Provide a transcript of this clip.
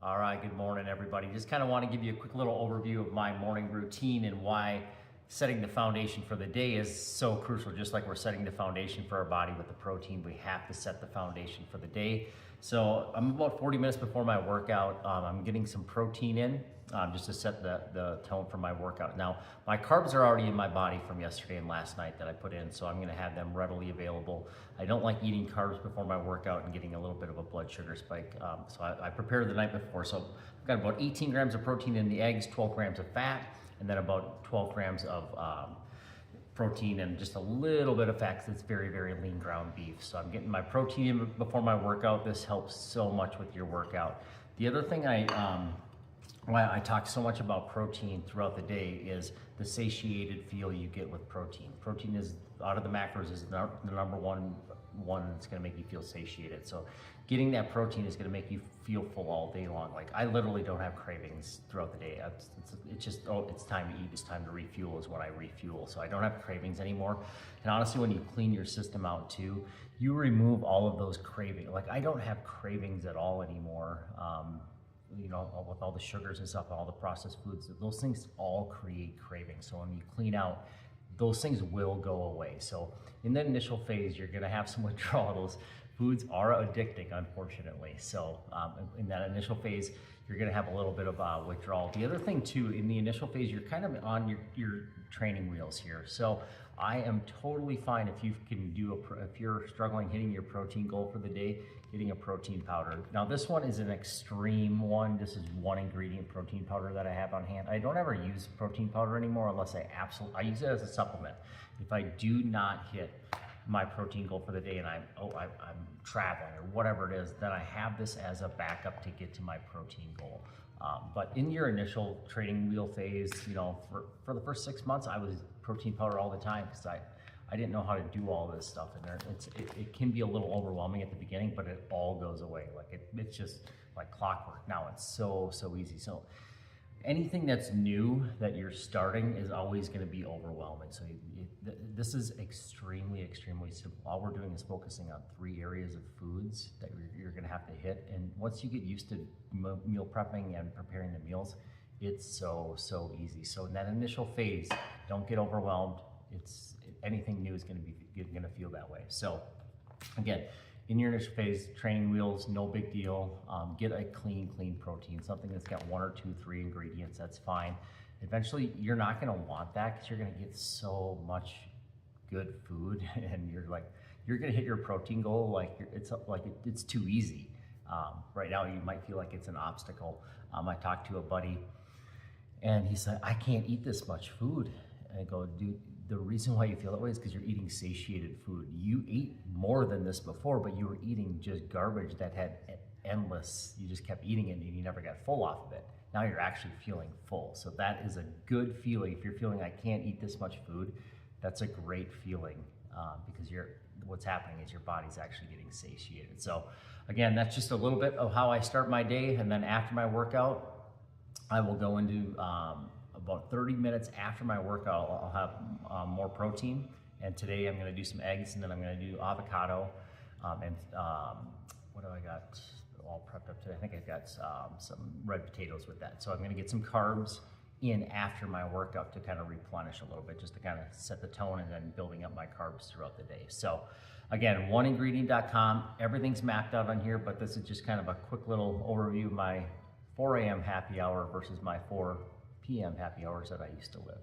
All right, good morning, everybody. Just kind of want to give you a quick little overview of my morning routine and why setting the foundation for the day is so crucial. Just like we're setting the foundation for our body with the protein, we have to set the foundation for the day. So I'm about 40 minutes before my workout. I'm getting some protein in just to set the tone for my workout. Now, my carbs are already in my body from yesterday and last night that I put in, so I'm going to have them readily available. I don't like eating carbs before my workout and getting a little bit of a blood sugar spike, so I prepared the night before. So I've got about 18 grams of protein in the eggs, 12 grams of fat, and then about 12 grams of protein and just a little bit of fat because it's very, very lean ground beef. So I'm getting my protein in before my workout. This helps so much with your workout. The other thing why I talk so much about protein throughout the day is the satiated feel you get with protein. Protein is, out of the macros, is the number one that's gonna make you feel satiated. So getting that protein is gonna make you feel full all day long. Like, I literally don't have cravings throughout the day. It's just, oh, it's time to eat, it's time to refuel is when I refuel. So I don't have cravings anymore. And honestly, when you clean your system out too, you remove all of those cravings. Like, I don't have cravings at all anymore. With all the sugars and stuff, all the processed foods, those things all create cravings. So when you clean out, those things will go away. So in the initial phase, you're gonna have some withdrawal. Those foods are addicting, unfortunately. So in that initial phase, you're gonna have a little bit of withdrawal. The other thing too, in the initial phase, you're kind of on your training wheels here. So I am totally fine if you can if you're struggling hitting your protein goal for the day, getting a protein powder. Now this one is an extreme one. This is one ingredient protein powder that I have on hand. I don't ever use protein powder anymore unless I use it as a supplement. If I do not hit my protein goal for the day and I'm traveling or whatever it is, then I have this as a backup to get to my protein goal. But in your initial training wheel phase, for the first 6 months, I was protein powder all the time because I didn't know how to do all this stuff in there. It can be a little overwhelming at the beginning, but it all goes away. Like it's just like clockwork. Now it's so easy. So anything that's new that you're starting is always going to be overwhelming. So this is extremely simple. All we're doing is focusing on 3 areas of foods that you're going to have to hit. And once you get used to meal prepping and preparing the meals, it's so easy. So in that initial phase, don't get overwhelmed. Anything new is going to feel that way. So again, in your initial phase, training wheels, no big deal. Get a clean protein, something that's got 1 or 2, 3 ingredients. That's fine. Eventually, you're not going to want that because you're going to get so much good food, and you're going to hit your protein goal it's too easy. Right now, you might feel like it's an obstacle. I talked to a buddy, and he said, "I can't eat this much food." And I go, "Dude, the reason why you feel that way is because you're eating satiated food. You ate more than this before, but you were eating just garbage that had endless, you just kept eating it and you never got full off of it. Now you're actually feeling full." So that is a good feeling. If you're feeling, "I can't eat this much food," that's a great feeling because what's happening is your body's actually getting satiated. So again, that's just a little bit of how I start my day. And then after my workout, I will go into about 30 minutes after my workout, I'll have more protein. And today I'm gonna do some eggs, and then I'm gonna do avocado. What do I got all prepped up today? I think I've got some red potatoes with that. So I'm gonna get some carbs in after my workout to kind of replenish a little bit, just to kind of set the tone, and then building up my carbs throughout the day. So again, oneingredient.com, everything's mapped out on here, but this is just kind of a quick little overview of my 4 a.m. happy hour versus my 4 p.m. happy hours that I used to live.